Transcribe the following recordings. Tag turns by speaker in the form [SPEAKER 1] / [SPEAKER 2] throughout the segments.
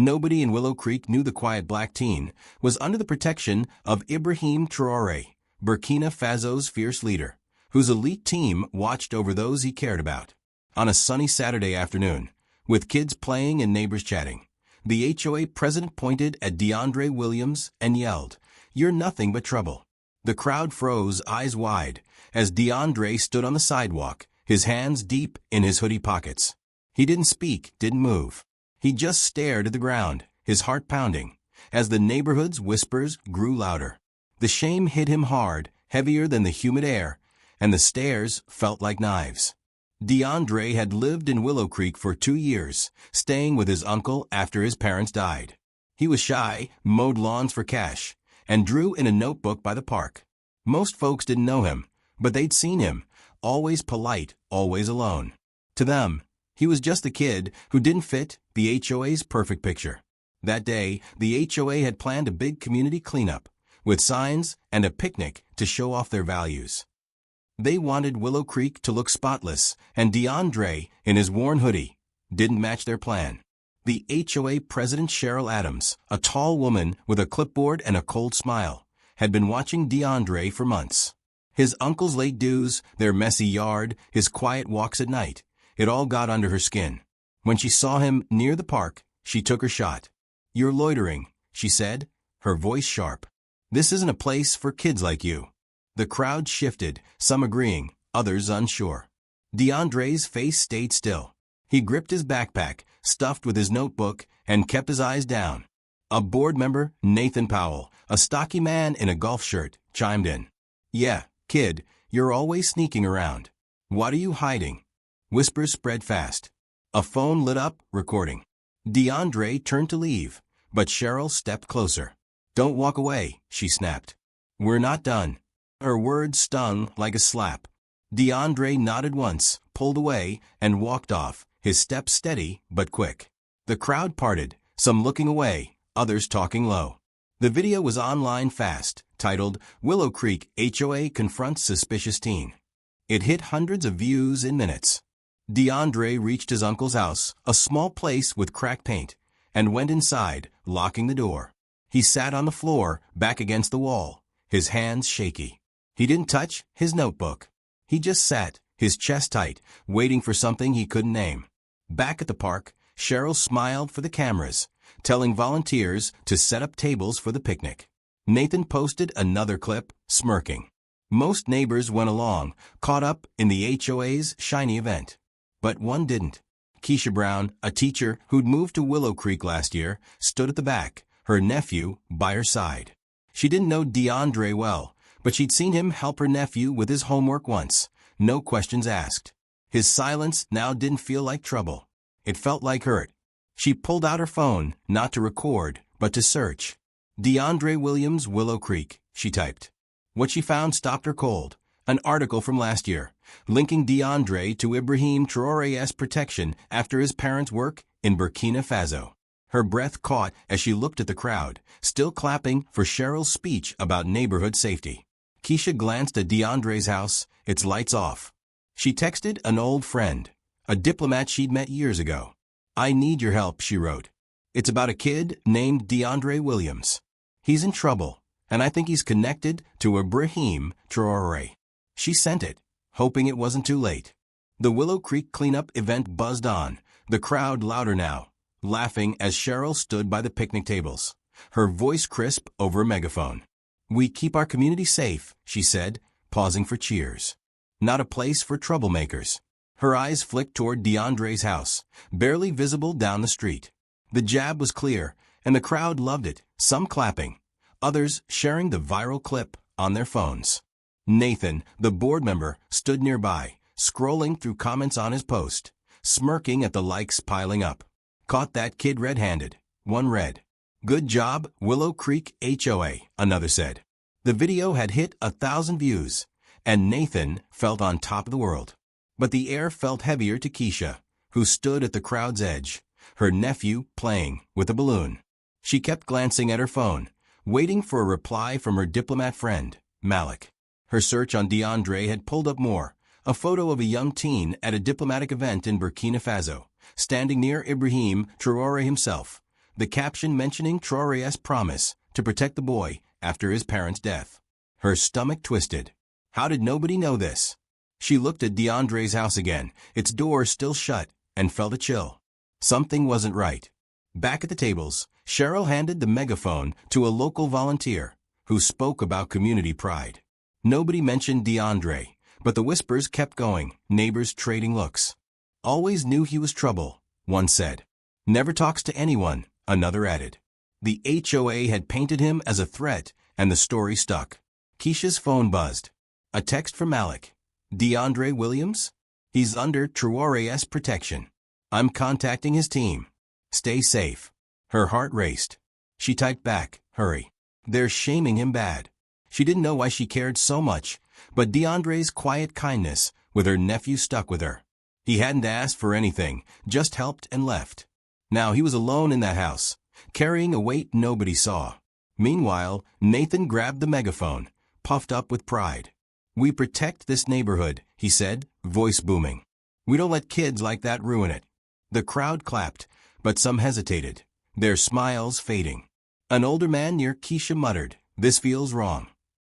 [SPEAKER 1] Nobody in Willow Creek knew the quiet black teen was under the protection of Ibrahim Traoré, Burkina Faso's fierce leader, whose elite team watched over those he cared about. On a sunny Saturday afternoon, with kids playing and neighbors chatting, the HOA president pointed at DeAndre Williams and yelled, "You're nothing but trouble." The crowd froze, eyes wide, as DeAndre stood on the sidewalk, his hands deep in his hoodie pockets. He didn't speak, didn't move. He just stared at the ground, his heart pounding, as the neighborhood's whispers grew louder. The shame hit him hard, heavier than the humid air, and the stares felt like knives. DeAndre had lived in Willow Creek for 2 years, staying with his uncle after his parents died. He was shy, mowed lawns for cash, and drew in a notebook by the park. Most folks didn't know him, but they'd seen him, always polite, always alone. To them, he was just the kid who didn't fit the HOA's perfect picture. That day, the HOA had planned a big community cleanup, with signs and a picnic to show off their values. They wanted Willow Creek to look spotless, and DeAndre, in his worn hoodie, didn't match their plan. The HOA president Cheryl Adams, a tall woman with a clipboard and a cold smile, had been watching DeAndre for months. His uncle's late dues, their messy yard, his quiet walks at night, it all got under her skin. When she saw him near the park, she took her shot. "You're loitering," she said, her voice sharp. "This isn't a place for kids like you." The crowd shifted, some agreeing, others unsure. DeAndre's face stayed still. He gripped his backpack, stuffed with his notebook, and kept his eyes down. A board member, Nathan Powell, a stocky man in a golf shirt, chimed in. "Yeah, kid, you're always sneaking around. What are you hiding?" Whispers spread fast. A phone lit up, recording. DeAndre turned to leave, but Cheryl stepped closer. "Don't walk away," she snapped. "We're not done." Her words stung like a slap. DeAndre nodded once, pulled away, and walked off, his steps steady but quick. The crowd parted, some looking away, others talking low. The video was online fast, titled "Willow Creek HOA Confronts Suspicious Teen." It hit hundreds of views in minutes. DeAndre reached his uncle's house, a small place with cracked paint, and went inside, locking the door. He sat on the floor, back against the wall, his hands shaky. He didn't touch his notebook. He just sat, his chest tight, waiting for something he couldn't name. Back at the park, Cheryl smiled for the cameras, telling volunteers to set up tables for the picnic. Nathan posted another clip, smirking. Most neighbors went along, caught up in the HOA's shiny event. But one didn't. Keisha Brown, a teacher who'd moved to Willow Creek last year, stood at the back, her nephew by her side. She didn't know DeAndre well, but she'd seen him help her nephew with his homework once, no questions asked. His silence now didn't feel like trouble. It felt like hurt. She pulled out her phone, not to record, but to search. "DeAndre Williams, Willow Creek," she typed. What she found stopped her cold. An article from last year, linking DeAndre to Ibrahim Traoré's protection after his parents' work in Burkina Faso. Her breath caught as she looked at the crowd, still clapping for Cheryl's speech about neighborhood safety. Keisha glanced at DeAndre's house, its lights off. She texted an old friend, a diplomat she'd met years ago. "I need your help," she wrote. "It's about a kid named DeAndre Williams. He's in trouble, and I think he's connected to Ibrahim Traoré." She sent it, hoping it wasn't too late. The Willow Creek cleanup event buzzed on, the crowd louder now, laughing as Cheryl stood by the picnic tables, her voice crisp over a megaphone. "We keep our community safe," she said, pausing for cheers. "Not a place for troublemakers." Her eyes flicked toward DeAndre's house, barely visible down the street. The jab was clear, and the crowd loved it, some clapping, others sharing the viral clip on their phones. Nathan, the board member, stood nearby, scrolling through comments on his post, smirking at the likes piling up. "Caught that kid red-handed," one read. "Good job, Willow Creek HOA," another said. The video had hit 1,000 views, and Nathan felt on top of the world. But the air felt heavier to Keisha, who stood at the crowd's edge, her nephew playing with a balloon. She kept glancing at her phone, waiting for a reply from her diplomat friend, Malik. Her search on DeAndre had pulled up more, a photo of a young teen at a diplomatic event in Burkina Faso, standing near Ibrahim Traoré himself, the caption mentioning Traoré's promise to protect the boy after his parents' death. Her stomach twisted. How did nobody know this? She looked at DeAndre's house again, its door still shut, and felt a chill. Something wasn't right. Back at the tables, Cheryl handed the megaphone to a local volunteer, who spoke about community pride. Nobody mentioned DeAndre, but the whispers kept going, neighbors trading looks. Always knew he was trouble, one said. Never talks to anyone, another added. The HOA had painted him as a threat, and the story stuck. Keisha's phone buzzed. A text from Alec. DeAndre Williams? He's under Traoré's protection. I'm contacting his team. Stay safe. Her heart raced. She typed back, hurry. They're shaming him bad. She didn't know why she cared so much, but DeAndre's quiet kindness with her nephew stuck with her. He hadn't asked for anything, just helped and left. Now he was alone in that house, carrying a weight nobody saw. Meanwhile, Nathan grabbed the megaphone, puffed up with pride. We protect this neighborhood, he said, voice booming. We don't let kids like that ruin it. The crowd clapped, but some hesitated, their smiles fading. An older man near Keisha muttered, this feels wrong.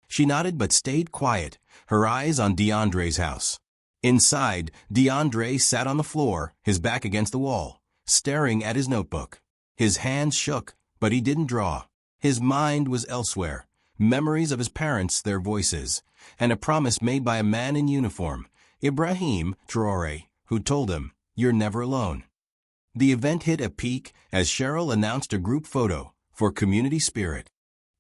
[SPEAKER 1] She nodded but stayed quiet, her eyes on DeAndre's house. Inside, DeAndre sat on the floor, his back against the wall, staring at his notebook. His hands shook, but he didn't draw. His mind was elsewhere, memories of his parents, their voices, and a promise made by a man in uniform, Ibrahim Traoré, who told him, you're never alone. The event hit a peak as Cheryl announced a group photo for community spirit.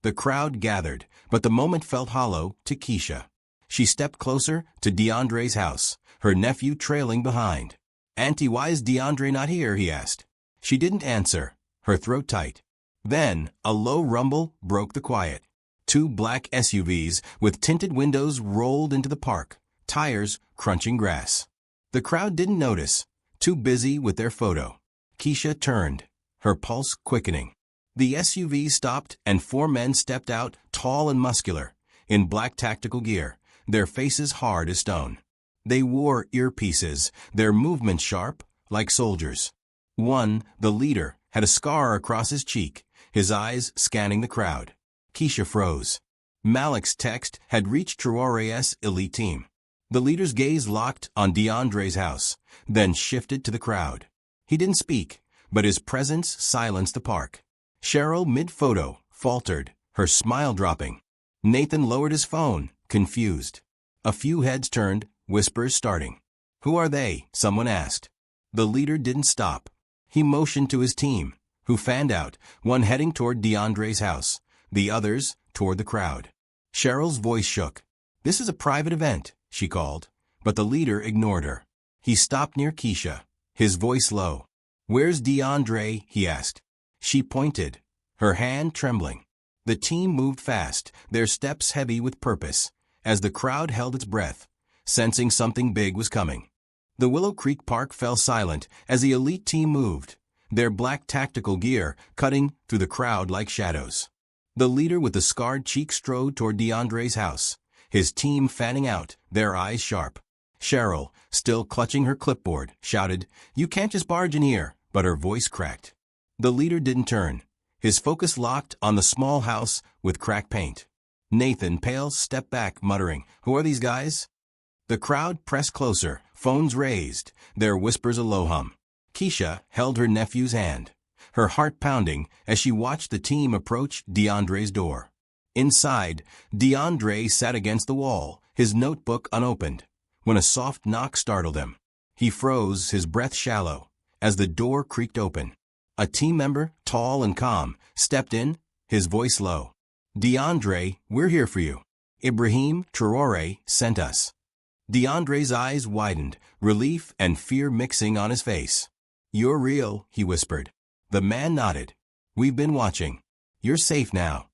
[SPEAKER 1] The crowd gathered, but the moment felt hollow to Keisha. She stepped closer to DeAndre's house, her nephew trailing behind. Auntie, why is DeAndre not here? He asked. She didn't answer, her throat tight. Then, a low rumble broke the quiet. Two black SUVs with tinted windows rolled into the park, tires crunching grass. The crowd didn't notice, too busy with their photo. Keisha turned, her pulse quickening. The SUV stopped and four men stepped out, tall and muscular, in black tactical gear, their faces hard as stone. They wore earpieces, their movements sharp, like soldiers. One, the leader, had a scar across his cheek, his eyes scanning the crowd. Keisha froze. Malik's text had reached Traoré's elite team. The leader's gaze locked on DeAndre's house, then shifted to the crowd. He didn't speak, but his presence silenced the park. Cheryl, mid-photo, faltered, her smile dropping. Nathan lowered his phone, confused. A few heads turned, whispers starting. Who are they? Someone asked. The leader didn't stop. He motioned to his team, who fanned out, one heading toward DeAndre's house, the others toward the crowd. Cheryl's voice shook. This is a private event, she called, but the leader ignored her. He stopped near Keisha, his voice low. Where's DeAndre? He asked. She pointed, her hand trembling. The team moved fast, their steps heavy with purpose, as the crowd held its breath, sensing something big was coming. The Willow Creek Park fell silent as the elite team moved, their black tactical gear cutting through the crowd like shadows. The leader with the scarred cheek strode toward DeAndre's house, his team fanning out, their eyes sharp. Cheryl, still clutching her clipboard, shouted, You can't just barge in here, but her voice cracked. The leader didn't turn, his focus locked on the small house with cracked paint. Nathan, pale, stepped back, muttering, Who are these guys? The crowd pressed closer, phones raised, their whispers a low hum. Keisha held her nephew's hand, her heart pounding as she watched the team approach DeAndre's door. Inside, DeAndre sat against the wall, his notebook unopened, when a soft knock startled him. He froze, his breath shallow, as the door creaked open. A team member, tall and calm, stepped in, his voice low. DeAndre, we're here for you. Ibrahim Traoré sent us. DeAndre's eyes widened, relief and fear mixing on his face. You're real, he whispered. The man nodded. We've been watching. You're safe now.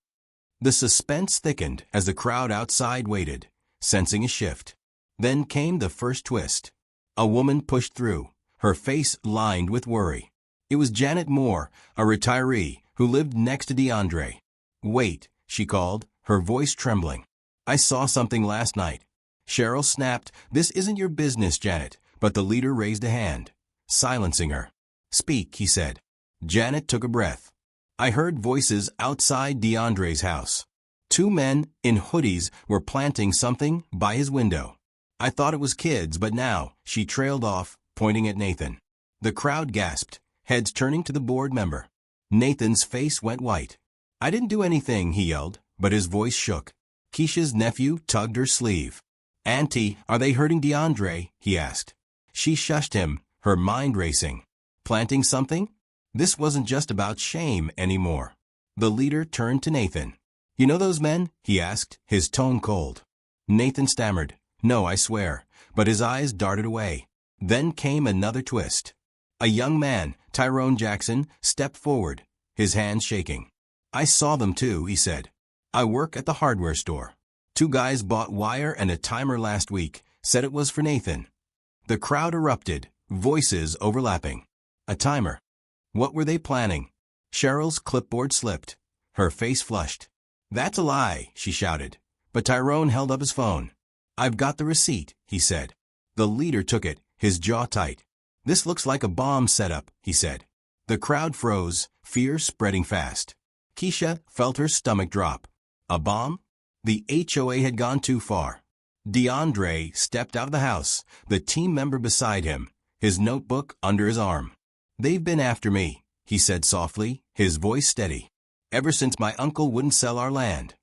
[SPEAKER 1] The suspense thickened as the crowd outside waited, sensing a shift. Then came the first twist. A woman pushed through, her face lined with worry. It was Janet Moore, a retiree, who lived next to DeAndre. Wait, she called, her voice trembling. I saw something last night. Cheryl snapped, This isn't your business, Janet, but the leader raised a hand, silencing her. Speak, he said. Janet took a breath. I heard voices outside DeAndre's house. Two men in hoodies were planting something by his window. I thought it was kids, but now, she trailed off, pointing at Nathan. The crowd gasped, heads turning to the board member. Nathan's face went white. I didn't do anything, he yelled, but his voice shook. Keisha's nephew tugged her sleeve. Auntie, are they hurting DeAndre? He asked. She shushed him, her mind racing. Planting something? This wasn't just about shame anymore. The leader turned to Nathan. You know those men? He asked, his tone cold. Nathan stammered. No, I swear, but his eyes darted away. Then came another twist. A young man, Tyrone Jackson, stepped forward, his hands shaking. I saw them too, he said. I work at the hardware store. Two guys bought wire and a timer last week, said it was for Nathan. The crowd erupted, voices overlapping. A timer. What were they planning? Cheryl's clipboard slipped. Her face flushed. That's a lie, she shouted. But Tyrone held up his phone. I've got the receipt, he said. The leader took it, his jaw tight. This looks like a bomb setup, he said. The crowd froze, fear spreading fast. Keisha felt her stomach drop. A bomb? The HOA had gone too far. DeAndre stepped out of the house, the team member beside him, his notebook under his arm. They've been after me, he said softly, his voice steady. Ever since my uncle wouldn't sell our land.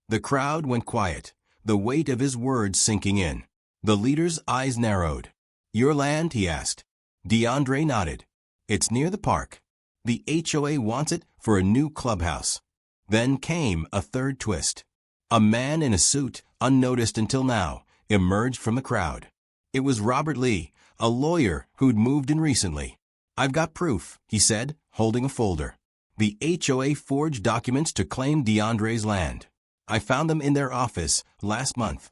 [SPEAKER 1] The crowd went quiet, the weight of his words sinking in. The leader's eyes narrowed. Your land? He asked. DeAndre nodded. It's near the park. The HOA wants it for a new clubhouse. Then came a third twist. A man in a suit, unnoticed until now, emerged from the crowd. It was Robert Lee, a lawyer who'd moved in recently. I've got proof, he said, holding a folder. The HOA forged documents to claim DeAndre's land. I found them in their office last month.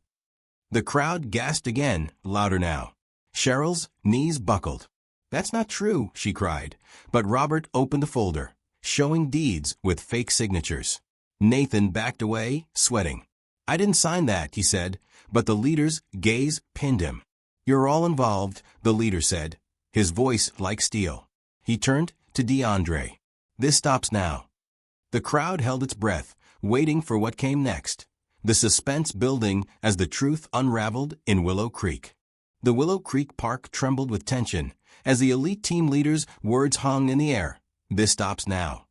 [SPEAKER 1] The crowd gasped again, louder now. Cheryl's knees buckled. That's not true, she cried, but Robert opened the folder, showing deeds with fake signatures. Nathan backed away, sweating. I didn't sign that, he said, but the leader's gaze pinned him. You're all involved, the leader said, his voice like steel. He turned to DeAndre. This stops now. The crowd held its breath, waiting for what came next. The suspense building as the truth unraveled in Willow Creek. The Willow Creek Park trembled with tension as the elite team leader's words hung in the air. This stops now.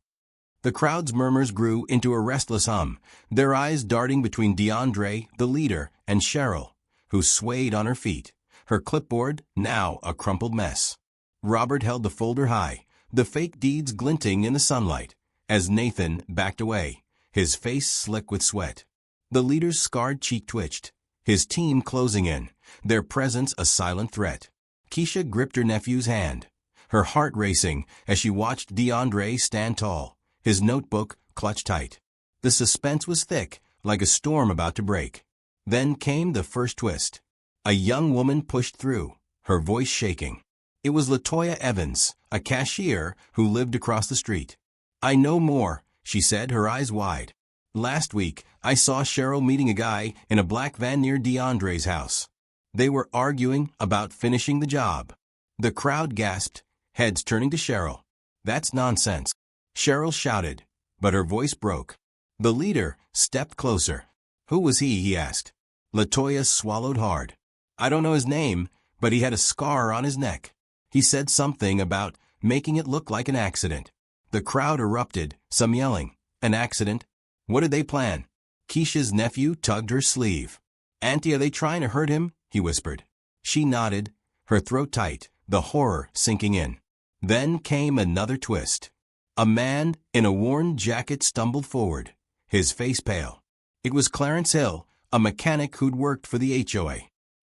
[SPEAKER 1] The crowd's murmurs grew into a restless hum, their eyes darting between DeAndre, the leader, and Cheryl, who swayed on her feet, her clipboard now a crumpled mess. Robert held the folder high, the fake deeds glinting in the sunlight, as Nathan backed away, his face slick with sweat. The leader's scarred cheek twitched, his team closing in, their presence a silent threat. Keisha gripped her nephew's hand, her heart racing as she watched DeAndre stand tall, his notebook clutched tight. The suspense was thick, like a storm about to break. Then came the first twist. A young woman pushed through, her voice shaking. It was LaToya Evans, a cashier who lived across the street. I know more, she said, her eyes wide. Last week, I saw Cheryl meeting a guy in a black van near DeAndre's house. They were arguing about finishing the job. The crowd gasped, heads turning to Cheryl. That's nonsense. Cheryl shouted, but her voice broke. The leader stepped closer. Who was he asked. LaToya swallowed hard. I don't know his name, but he had a scar on his neck. He said something about making it look like an accident. The crowd erupted, some yelling. An accident? What did they plan? Keisha's nephew tugged her sleeve. Auntie, are they trying to hurt him? He whispered. She nodded, her throat tight, the horror sinking in. Then came another twist. A man in a worn jacket stumbled forward, his face pale. It was Clarence Hill, a mechanic who'd worked for the HOA.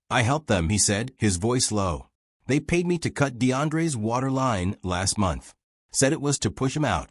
[SPEAKER 1] I helped them, he said, his voice low. They paid me to cut DeAndre's water line last month. Said it was to push him out.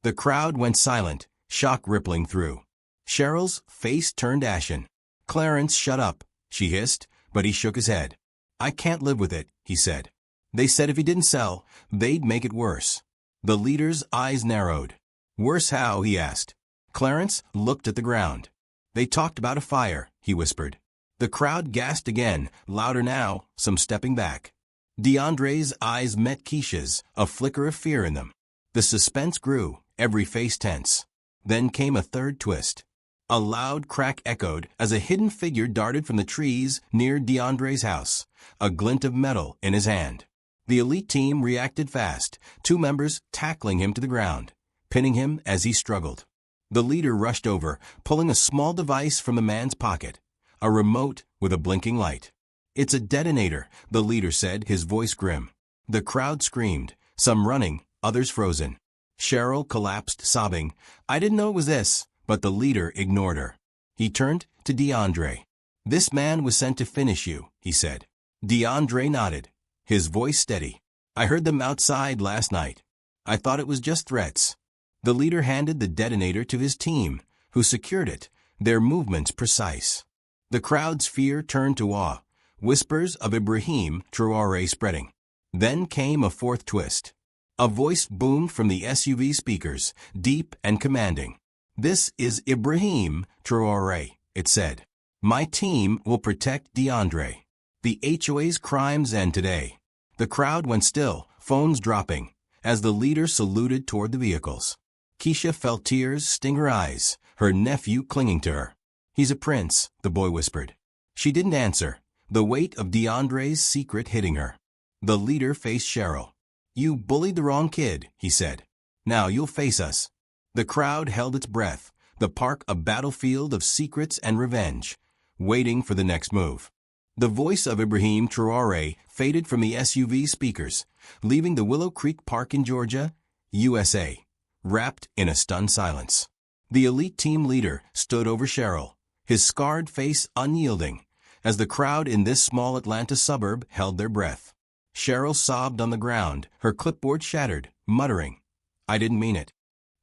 [SPEAKER 1] The crowd went silent, shock rippling through. Cheryl's face turned ashen. Clarence, shut up, she hissed, but he shook his head. I can't live with it, he said. They said if he didn't sell, they'd make it worse. The leader's eyes narrowed. Worse how? He asked. Clarence looked at the ground. They talked about a fire, he whispered. The crowd gasped again, louder now, some stepping back. DeAndre's eyes met Keisha's, a flicker of fear in them. The suspense grew, every face tense. Then came a third twist. A loud crack echoed as a hidden figure darted from the trees near DeAndre's house, a glint of metal in his hand. The elite team reacted fast, 2 members tackling him to the ground, pinning him as he struggled. The leader rushed over, pulling a small device from the man's pocket, a remote with a blinking light. "It's a detonator," the leader said, his voice grim. The crowd screamed, some running, others frozen. Cheryl collapsed, sobbing. "I didn't know it was this," but the leader ignored her. He turned to DeAndre. "This man was sent to finish you," he said. DeAndre nodded, his voice steady. "I heard them outside last night. I thought it was just threats." The leader handed the detonator to his team, who secured it, their movements precise. The crowd's fear turned to awe, whispers of Ibrahim Traoré spreading. Then came a fourth twist. A voice boomed from the SUV speakers, deep and commanding. "This is Ibrahim Traoré," it said. "My team will protect DeAndre. The HOA's crimes end today." The crowd went still, phones dropping, as the leader saluted toward the vehicles. Keisha felt tears sting her eyes, her nephew clinging to her. "He's a prince," the boy whispered. She didn't answer, the weight of DeAndre's secret hitting her. The leader faced Cheryl. "You bullied the wrong kid," he said. "Now you'll face us." The crowd held its breath, the park a battlefield of secrets and revenge, waiting for the next move. The voice of Ibrahim Traoré faded from the SUV speakers, leaving the Willow Creek Park in Georgia, USA, wrapped in a stunned silence. The elite team leader stood over Cheryl, his scarred face unyielding, as the crowd in this small Atlanta suburb held their breath. Cheryl sobbed on the ground, her clipboard shattered, muttering, "I didn't mean it."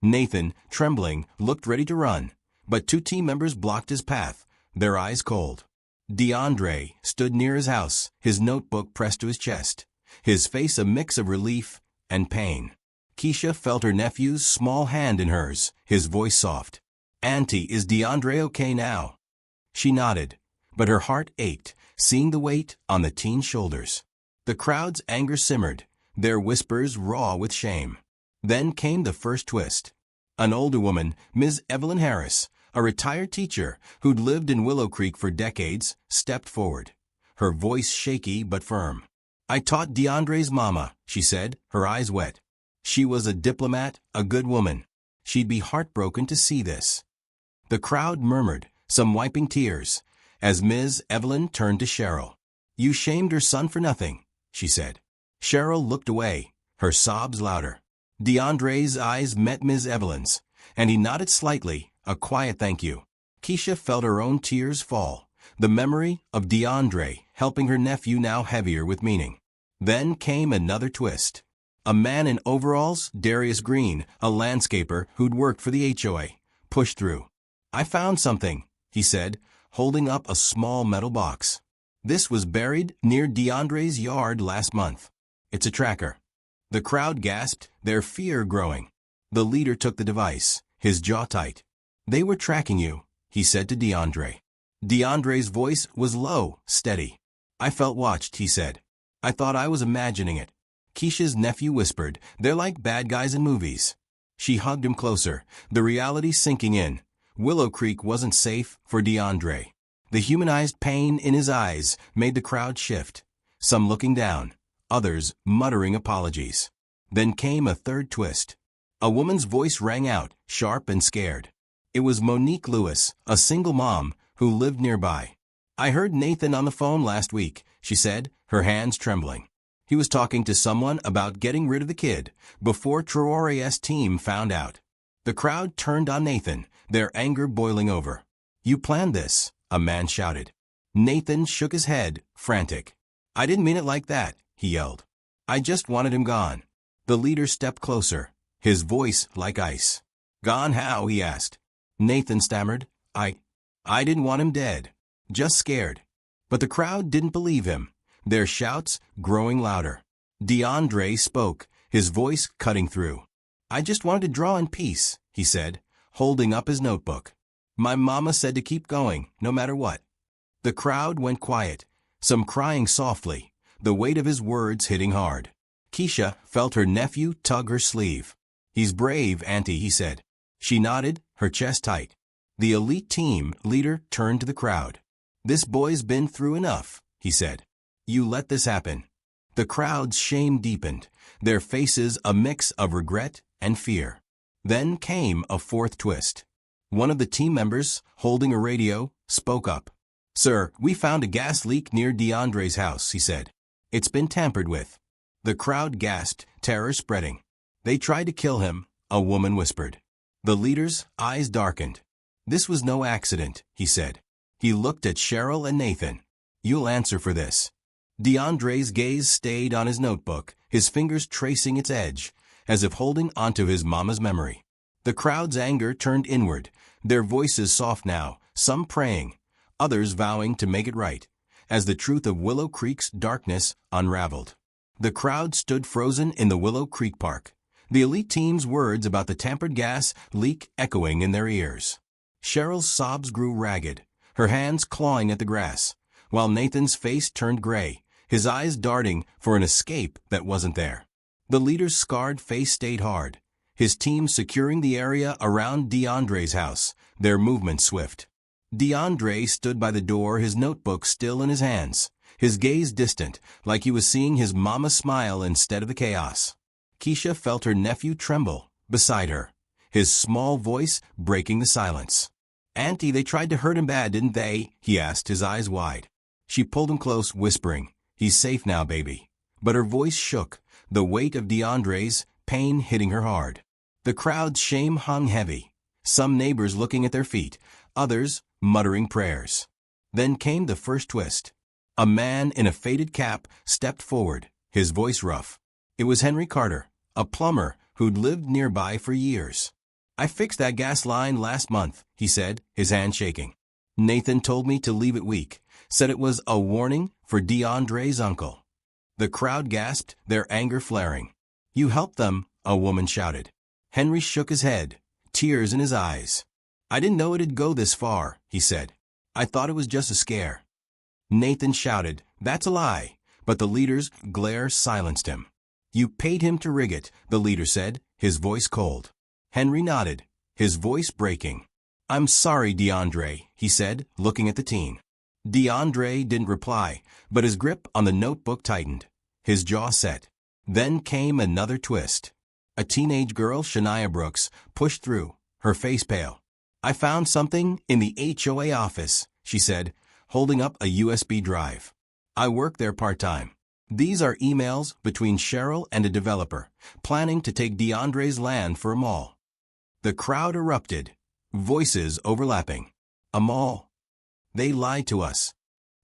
[SPEAKER 1] Nathan, trembling, looked ready to run, but 2 team members blocked his path, their eyes cold. DeAndre stood near his house, his notebook pressed to his chest, his face a mix of relief and pain. Keisha felt her nephew's small hand in hers, his voice soft. "Auntie, is DeAndre okay now?" She nodded, but her heart ached, seeing the weight on the teen's shoulders. The crowd's anger simmered, their whispers raw with shame. Then came the first twist. An older woman, Ms. Evelyn Harris, a retired teacher who'd lived in Willow Creek for decades, stepped forward, her voice shaky but firm. "I taught DeAndre's mama," she said, her eyes wet. "She was a diplomat, a good woman. She'd be heartbroken to see this." The crowd murmured, some wiping tears, as Ms. Evelyn turned to Cheryl. "You shamed her son for nothing," she said. Cheryl looked away, her sobs louder. DeAndre's eyes met Ms. Evelyn's, and he nodded slightly, a quiet thank you. Keisha felt her own tears fall, the memory of DeAndre helping her nephew now heavier with meaning. Then came another twist. A man in overalls, Darius Green, a landscaper who'd worked for the HOA, pushed through. "I found something," he said, holding up a small metal box. "This was buried near DeAndre's yard last month. It's a tracker." The crowd gasped, their fear growing. The leader took the device, his jaw tight. "They were tracking you," he said to DeAndre. DeAndre's voice was low, steady. "I felt watched," he said. "I thought I was imagining it." Keisha's nephew whispered, "They're like bad guys in movies." She hugged him closer, the reality sinking in. Willow Creek wasn't safe for DeAndre. The humanized pain in his eyes made the crowd shift, some looking down, others muttering apologies. Then came a third twist. A woman's voice rang out, sharp and scared. It was Monique Lewis, a single mom who lived nearby. "I heard Nathan on the phone last week," she said, her hands trembling. "He was talking to someone about getting rid of the kid before Traoré's team found out." The crowd turned on Nathan, their anger boiling over. "You planned this," a man shouted. Nathan shook his head, frantic. "I didn't mean it like that," he yelled. "I just wanted him gone." The leader stepped closer, his voice like ice. "Gone how?" he asked. Nathan stammered, I didn't want him dead, just scared." But the crowd didn't believe him, their shouts growing louder. DeAndre spoke, his voice cutting through. "I just wanted to draw in peace," he said, holding up his notebook. "My mama said to keep going, no matter what." The crowd went quiet, some crying softly, the weight of his words hitting hard. Keisha felt her nephew tug her sleeve. He's brave, Auntie, he said. She nodded, her chest tight. The elite team leader turned to the crowd. This boy's been through enough, he said. You let this happen. The crowd's shame deepened, their faces a mix of regret and fear. Then came a fourth twist. One of the team members, holding a radio, spoke up. Sir, we found a gas leak near DeAndre's house, he said. It's been tampered with. The crowd gasped, terror spreading. They tried to kill him, a woman whispered. The leader's eyes darkened. This was no accident, he said. He looked at Cheryl and Nathan. You'll answer for this. DeAndre's gaze stayed on his notebook, his fingers tracing its edge, as if holding onto his mama's memory. The crowd's anger turned inward, their voices soft now, some praying, others vowing to make it right, as the truth of Willow Creek's darkness unraveled. The crowd stood frozen in the Willow Creek Park, the elite team's words about the tampered gas leak echoing in their ears. Cheryl's sobs grew ragged, her hands clawing at the grass, while Nathan's face turned gray, his eyes darting for an escape that wasn't there. The leader's scarred face stayed hard, his team securing the area around DeAndre's house, their movement swift. DeAndre stood by the door, his notebook still in his hands, his gaze distant, like he was seeing his mama smile instead of the chaos. Keisha felt her nephew tremble beside her, his small voice breaking the silence. Auntie, they tried to hurt him bad, didn't they? He asked, his eyes wide. She pulled him close, whispering, He's safe now, baby. But her voice shook, the weight of DeAndre's pain hitting her hard. The crowd's shame hung heavy, some neighbors looking at their feet, others muttering prayers. Then came the first twist. A man in a faded cap stepped forward, his voice rough. It was Henry Carter, a plumber who'd lived nearby for years. I fixed that gas line last month, he said, his hand shaking. Nathan told me to leave it weak, said it was a warning for DeAndre's uncle. The crowd gasped, their anger flaring. You helped them, a woman shouted. Henry shook his head, tears in his eyes. I didn't know it'd go this far, he said. I thought it was just a scare. Nathan shouted, That's a lie, but the leader's glare silenced him. You paid him to rig it, the leader said, his voice cold. Henry nodded, his voice breaking. I'm sorry, DeAndre, he said, looking at the teen. DeAndre didn't reply, but his grip on the notebook tightened, his jaw set. Then came another twist. A teenage girl, Shania Brooks, pushed through, her face pale. I found something in the HOA office, she said, holding up a USB drive. I work there part-time. These are emails between Cheryl and a developer, planning to take DeAndre's land for a mall. The crowd erupted, voices overlapping. A mall? They lied to us.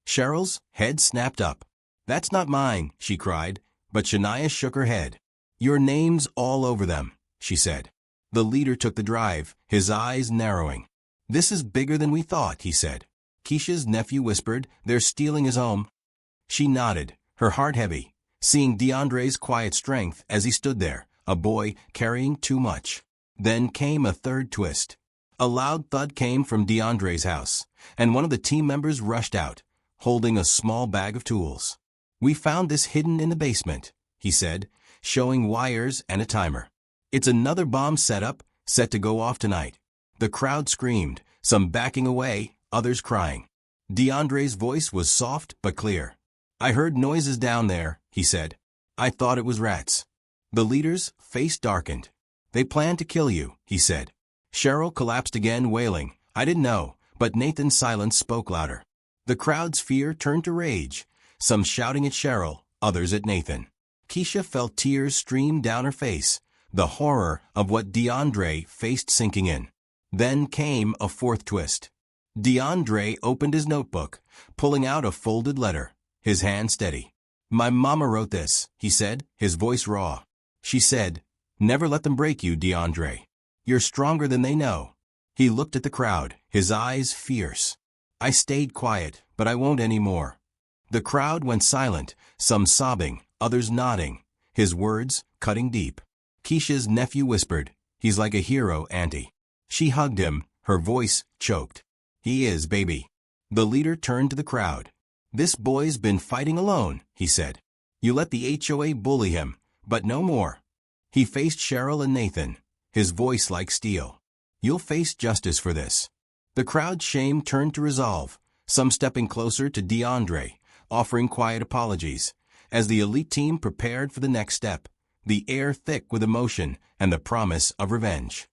[SPEAKER 1] Cheryl's head snapped up. That's not mine, she cried, but Shania shook her head. Your name's all over them, she said. The leader took the drive, his eyes narrowing. This is bigger than we thought, he said. Keisha's nephew whispered, They're stealing his home. She nodded, her heart heavy, seeing DeAndre's quiet strength as he stood there, a boy carrying too much. Then came a third twist. A loud thud came from DeAndre's house, and one of the team members rushed out, holding a small bag of tools. We found this hidden in the basement, he said, showing wires and a timer. It's another bomb setup, set to go off tonight. The crowd screamed, some backing away, others crying. DeAndre's voice was soft but clear. I heard noises down there, he said. I thought it was rats. The leader's face darkened. They planned to kill you, he said. Cheryl collapsed again, wailing. I didn't know, but Nathan's silence spoke louder. The crowd's fear turned to rage, some shouting at Cheryl, others at Nathan. Keisha felt tears stream down her face, the horror of what DeAndre faced sinking in. Then came a fourth twist. DeAndre opened his notebook, pulling out a folded letter, his hand steady. My mama wrote this, he said, his voice raw. She said, Never let them break you, DeAndre. You're stronger than they know. He looked at the crowd, his eyes fierce. I stayed quiet, but I won't anymore. The crowd went silent, some sobbing, others nodding, his words cutting deep. Keisha's nephew whispered, He's like a hero, Auntie. She hugged him, her voice choked. He is, baby. The leader turned to the crowd. This boy's been fighting alone, he said. You let the HOA bully him, but no more. He faced Cheryl and Nathan, his voice like steel. "You'll face justice for this." The crowd's shame turned to resolve, some stepping closer to DeAndre, offering quiet apologies. As the elite team prepared for the next step, the air thick with emotion and the promise of revenge.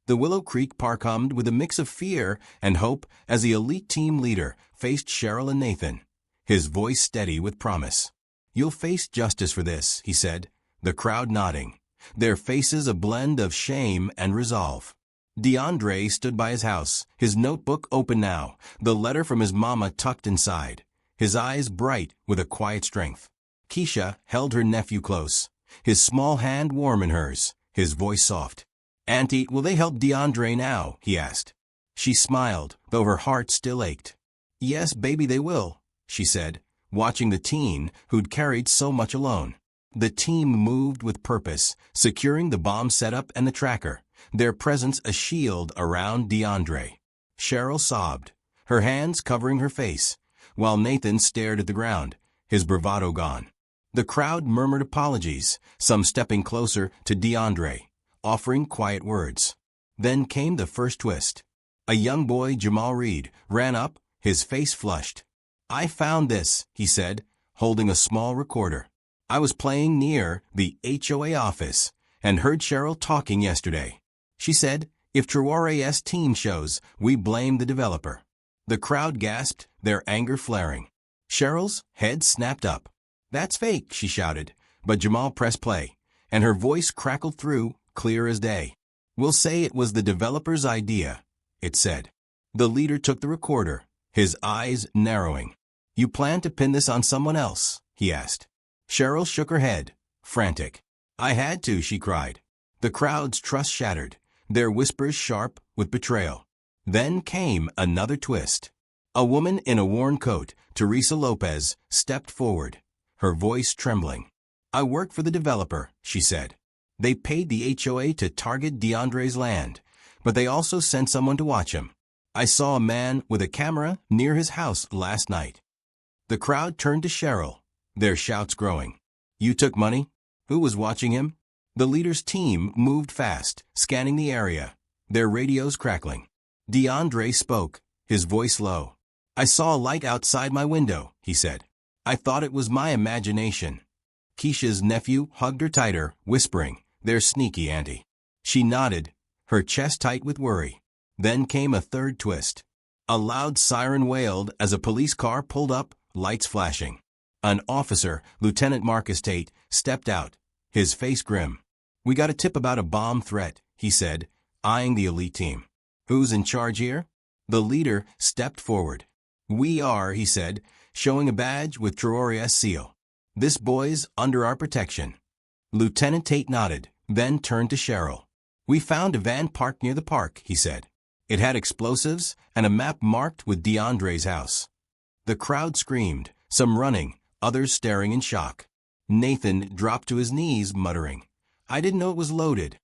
[SPEAKER 1] The Willow Creek Park hummed with a mix of fear and hope as the elite team leader faced Cheryl and Nathan, his voice steady with promise. "You'll face justice for this," he said, the crowd nodding, their faces a blend of shame and resolve. DeAndre stood by his house, his notebook open now, the letter from his mama tucked inside, his eyes bright with a quiet strength. Keisha held her nephew close, his small hand warm in hers, his voice soft. "Auntie, will they help DeAndre now?" he asked. She smiled, though her heart still ached. "Yes, baby, they will," she said, watching the teen who'd carried so much alone. The team moved with purpose, securing the bomb setup and the tracker, their presence a shield around DeAndre. Cheryl sobbed, her hands covering her face, while Nathan stared at the ground, his bravado gone. The crowd murmured apologies, some stepping closer to DeAndre, offering quiet words. Then came the first twist. A young boy, Jamal Reed, ran up, his face flushed. "I found this," he said, holding a small recorder. "I was playing near the HOA office and heard Cheryl talking yesterday. She said, if Traoré's team shows, we blame the developer." The crowd gasped, their anger flaring. Cheryl's head snapped up. "That's fake," she shouted, but Jamal pressed play, and her voice crackled through, clear as day. "We'll say it was the developer's idea," it said. The leader took the recorder, his eyes narrowing. "You plan to pin this on someone else?" he asked. Cheryl shook her head, frantic. "I had to," she cried. The crowd's trust shattered, their whispers sharp with betrayal. Then came another twist. A woman in a worn coat, Teresa Lopez, stepped forward, her voice trembling. "I work for the developer," she said. "They paid the HOA to target DeAndre's land, but they also sent someone to watch him. I saw a man with a camera near his house last night." The crowd turned to Cheryl, their shouts growing. "You took money? Who was watching him?" The leader's team moved fast, scanning the area, their radios crackling. DeAndre spoke, his voice low. "I saw a light outside my window," he said. "I thought it was my imagination." Keisha's nephew hugged her tighter, whispering, "They're sneaky, Auntie." She nodded, her chest tight with worry. Then came a third twist. A loud siren wailed as a police car pulled up, lights flashing. An officer, Lieutenant Marcus Tate, stepped out, his face grim. "We got a tip about a bomb threat," he said, eyeing the elite team. "Who's in charge here?" The leader stepped forward. "We are," he said, showing a badge with Traoré's seal. "This boy's under our protection." Lieutenant Tate nodded, then turned to Cheryl. "We found a van parked near the park," he said. It had explosives and a map marked with DeAndre's house. The crowd screamed, some running, others staring in shock. Nathan dropped to his knees, muttering, "I didn't know it was loaded."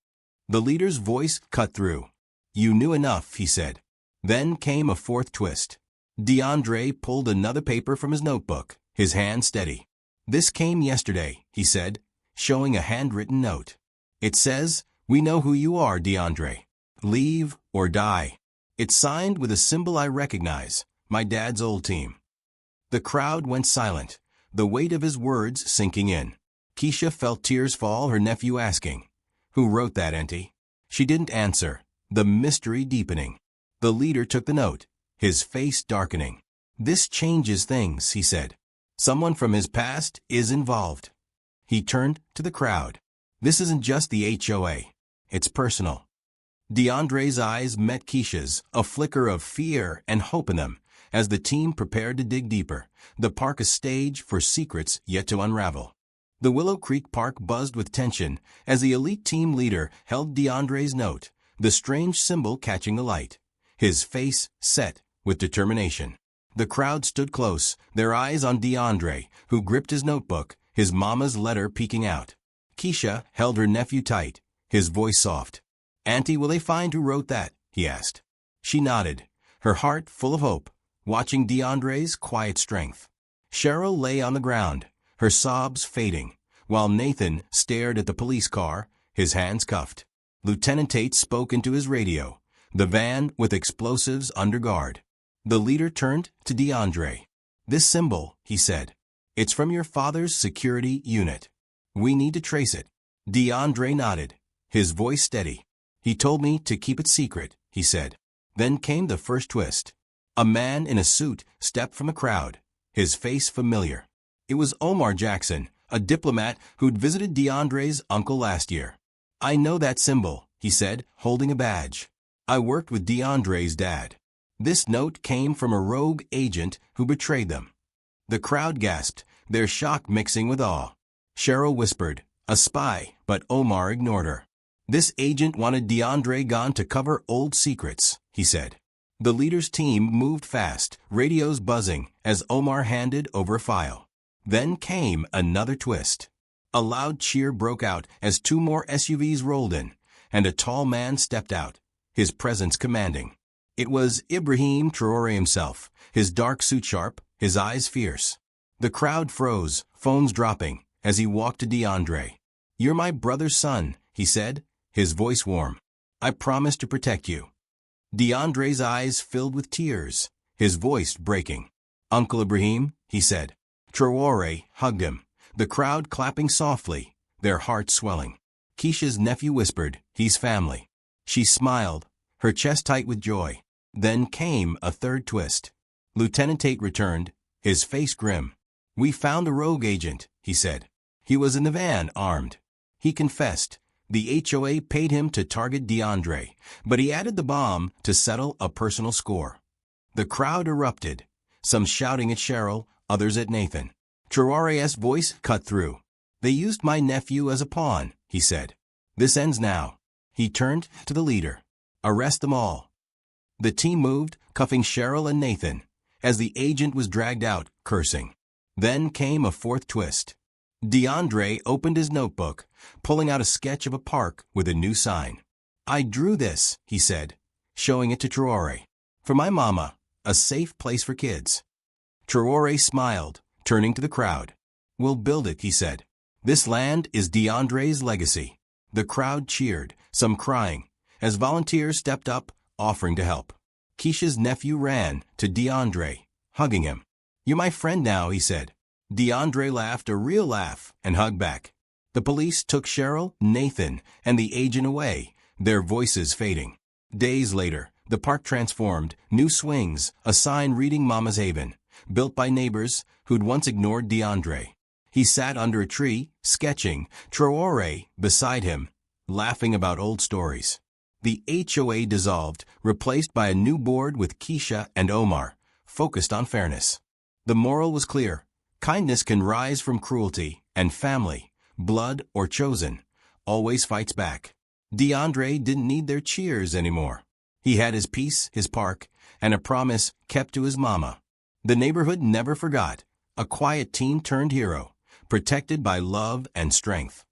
[SPEAKER 1] The leader's voice cut through. "You knew enough," he said. Then came a fourth twist. DeAndre pulled another paper from his notebook, his hand steady. "This came yesterday," he said, showing a handwritten note. "It says, 'We know who you are, DeAndre. Leave or die.' It's signed with a symbol I recognize, my dad's old team." The crowd went silent, the weight of his words sinking in. Keisha felt tears fall, her nephew asking, "Who wrote that, Auntie?" She didn't answer, the mystery deepening. The leader took the note, his face darkening. "This changes things," he said. "Someone from his past is involved." He turned to the crowd. "This isn't just the HOA. It's personal." DeAndre's eyes met Keisha's, a flicker of fear and hope in them, as the team prepared to dig deeper, the park a stage for secrets yet to unravel. The Willow Creek Park buzzed with tension as the elite team leader held DeAndre's note, the strange symbol catching the light, his face set with determination. The crowd stood close, their eyes on DeAndre, who gripped his notebook, his mama's letter peeking out. Keisha held her nephew tight, his voice soft. "Auntie, will they find who wrote that?" he asked. She nodded, her heart full of hope, watching DeAndre's quiet strength. Cheryl lay on the ground, her sobs fading, while Nathan stared at the police car, his hands cuffed. Lieutenant Tate spoke into his radio, the van with explosives under guard. The leader turned to DeAndre. "This symbol," he said. "It's from your father's security unit. We need to trace it." DeAndre nodded, his voice steady. "He told me to keep it secret," he said. Then came the first twist. A man in a suit stepped from the crowd, his face familiar. It was Omar Jackson, a diplomat who'd visited DeAndre's uncle last year. "I know that symbol," he said, holding a badge. "I worked with DeAndre's dad." This note came from a rogue agent who betrayed them. The crowd gasped, their shock mixing with awe. Cheryl whispered, "A spy," but Omar ignored her. "This agent wanted DeAndre gone to cover old secrets," he said. The leader's team moved fast, radios buzzing, as Omar handed over a file. Then came another twist. A loud cheer broke out as two more SUVs rolled in, and a tall man stepped out, his presence commanding. It was Ibrahim Traoré himself, his dark suit sharp, his eyes fierce. The crowd froze, phones dropping, as he walked to DeAndre. "You're my brother's son," he said, his voice warm. "I promise to protect you." DeAndre's eyes filled with tears, his voice breaking. "Uncle Ibrahim," he said. Traoré hugged him, the crowd clapping softly, their hearts swelling. Keisha's nephew whispered, "He's family." She smiled, her chest tight with joy. Then came a third twist. Lieutenant Tate returned, his face grim. "We found a rogue agent," he said. "He was in the van, armed. He confessed. The HOA paid him to target DeAndre, but he added the bomb to settle a personal score." The crowd erupted, some shouting at Cheryl, others at Nathan. Traoré's voice cut through. "They used my nephew as a pawn," he said. "This ends now." He turned to the leader. "Arrest them all." The team moved, cuffing Cheryl and Nathan, as the agent was dragged out, cursing. Then came a fourth twist. DeAndre opened his notebook, pulling out a sketch of a park with a new sign. "I drew this," he said, showing it to Traoré. "For my mama, a safe place for kids." Traoré smiled, turning to the crowd. "We'll build it," he said. "This land is DeAndre's legacy." The crowd cheered, some crying, as volunteers stepped up, offering to help. Keisha's nephew ran to DeAndre, hugging him. "You're my friend now," he said. DeAndre laughed a real laugh and hugged back. The police took Cheryl, Nathan, and the agent away, their voices fading. Days later, the park transformed, new swings, a sign reading Mama's Haven, built by neighbors who'd once ignored DeAndre. He sat under a tree, sketching, Traoré beside him, laughing about old stories. The HOA dissolved, replaced by a new board with Keisha and Omar, focused on fairness. The moral was clear. Kindness can rise from cruelty, and family, blood or chosen, always fights back. DeAndre didn't need their cheers anymore. He had his peace, his park, and a promise kept to his mama. The neighborhood never forgot. A quiet teen turned hero, protected by love and strength.